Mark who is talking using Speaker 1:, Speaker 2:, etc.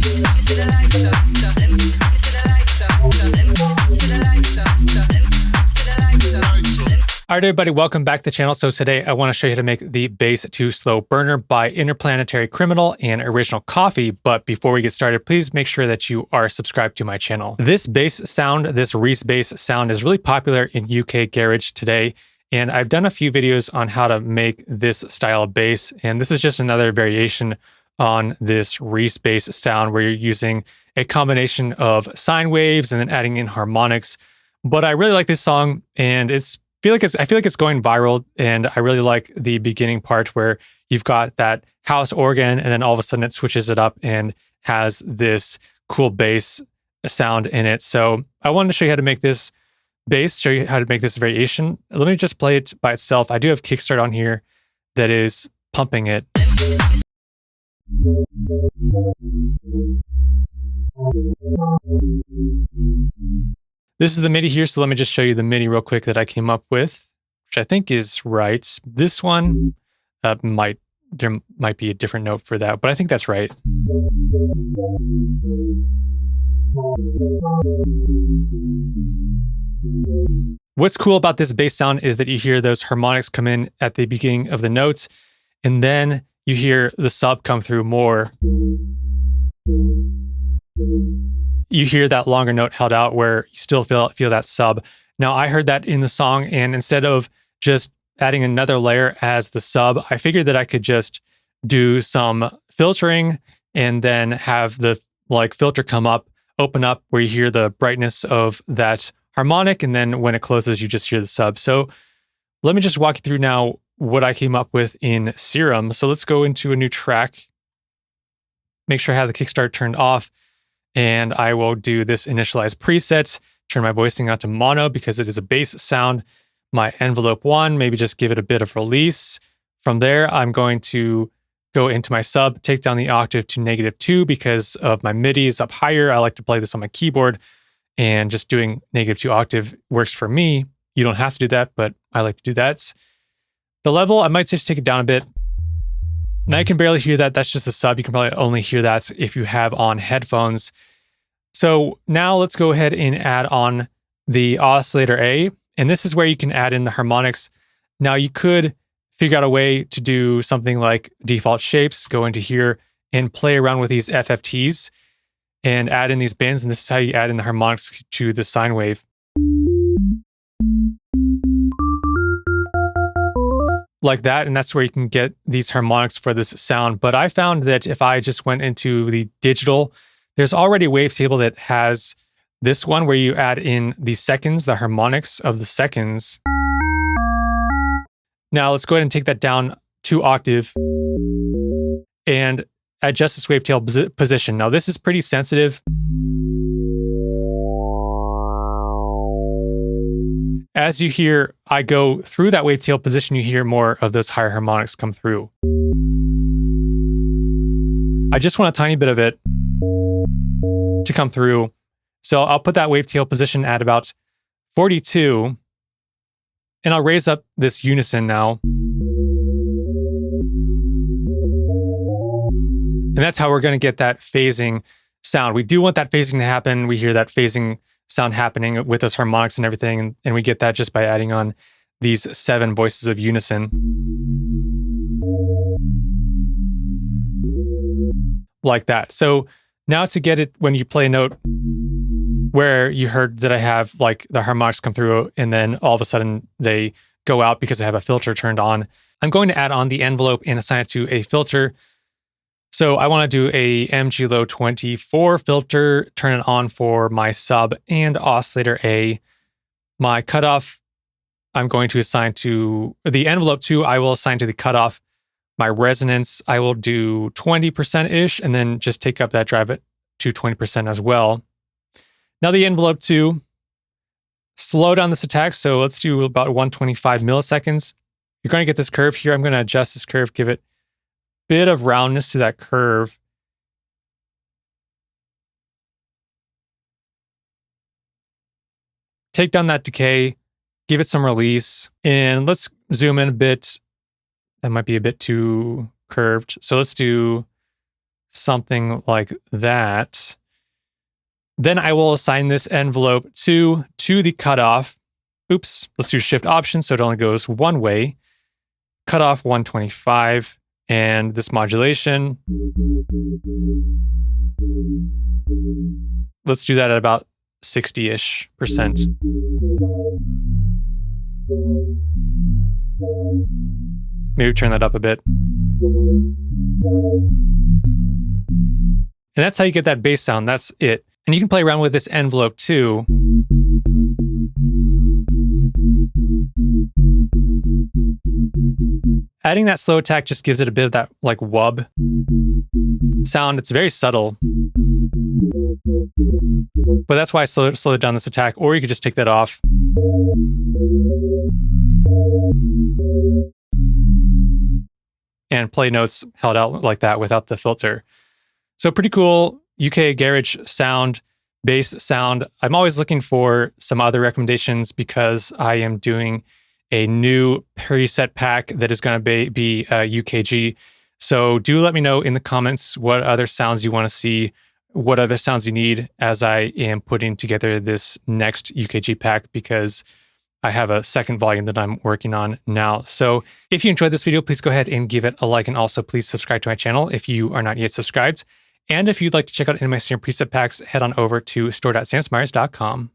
Speaker 1: All right, everybody, welcome back to the channel. So today I want to show you how to make the Bass 2 Slow Burner by Interplanetary Criminal and Original Coffee. But before we get started, please make sure that you are subscribed to my channel. This bass sound, this Reese bass sound, is really popular in UK garage today. And I've done a few videos on how to make this style of bass. And this is just another variation on this Reese bass sound where you're using a combination of sine waves and then adding in harmonics. But I really like this song, and I feel like it's going viral, and I really like the beginning part where you've got that house organ and then all of a sudden it switches it up and has this cool bass sound in it. So I wanted to show you how to make this bass, show you how to make this variation. Let me just play it by itself. I do have Kickstart on here that is pumping it. This is the MIDI here, so let me just show you the MIDI real quick that I came up with, which I think is right. This one there might be a different note for that, but I think that's right. What's cool about this bass sound is that you hear those harmonics come in at the beginning of the notes, and then you hear the sub come through more. You hear that longer note held out where you still feel that sub. Now, I heard that in the song, and instead of just adding another layer as the sub, I figured that I could just do some filtering and then have the filter come up, open up where you hear the brightness of that harmonic, and then when it closes, you just hear the sub. So let me just walk you through now what I came up with in Serum. So let's go into a new track. Make sure I have the Kickstart turned off. And I will do this initialize preset, turn my voicing out to mono because it is a bass sound. My envelope 1, maybe just give it a bit of release. From there, I'm going to go into my sub, take down the octave to -2 because of my MIDI is up higher. I like to play this on my keyboard, and just doing -2 octave works for me. You don't have to do that, but I like to do that. The level, I might just take it down a bit. Now you can barely hear that. That's just a sub. You can probably only hear that if you have on headphones. So now let's go ahead and add on the oscillator A. And this is where you can add in the harmonics. Now you could figure out a way to do something like default shapes, go into here and play around with these FFTs and add in these bends. And this is how you add in the harmonics to the sine wave. Like that, and that's where you can get these harmonics for this sound. But I found that if I just went into the digital, there's already a wavetable that has this one where you add in the seconds, the harmonics of the seconds. Now let's go ahead and take that down 2 octave and adjust this wavetable position. Now this is pretty sensitive. As you hear, I go through that wavetable position, you hear more of those higher harmonics come through. I just want a tiny bit of it to come through. So I'll put that wavetable position at about 42, and I'll raise up this unison now. And that's how we're going to get that phasing sound. We do want that phasing to happen. We hear that phasing sound happening with those harmonics and everything, and we get that just by adding on these 7 voices of unison. Like that. So now to get it, when you play a note where you heard that I have the harmonics come through and then all of a sudden they go out because I have a filter turned on, I'm going to add on the envelope and assign it to a filter. So I want to do a MG Low 24 filter, turn it on for my sub and oscillator A. My cutoff, I'm going to assign to the envelope 2, I will assign to the cutoff. My resonance, I will do 20%-ish, and then just take up that drive it to 20% as well. Now the envelope 2, slow down this attack. So let's do about 125 milliseconds. You're going to get this curve here. I'm going to adjust this curve, give it bit of roundness to that curve. Take down that decay, give it some release, and let's zoom in a bit. That might be a bit too curved. So let's do something like that. Then I will assign this envelope to the cutoff. Oops, let's do Shift Option so it only goes one way. Cutoff 125, and this modulation, let's do that at about 60-ish%. Maybe turn that up a bit. And that's how you get that bass sound. That's it. And you can play around with this envelope too. Adding that slow attack just gives it a bit of that like wub sound. It's very subtle. But that's why I slowed down this attack, or you could just take that off. And play notes held out like that without the filter. So pretty cool UK garage sound, bass sound. I'm always looking for some other recommendations because I am doing a new preset pack that is going to be UKG. So do let me know in the comments what other sounds you want to see, what other sounds you need as I am putting together this next UKG pack, because I have a second volume that I'm working on now. So if you enjoyed this video, please go ahead and give it a like, and also please subscribe to my channel if you are not yet subscribed. And if you'd like to check out any of my Serum preset packs, head on over to store.samsmyers.com.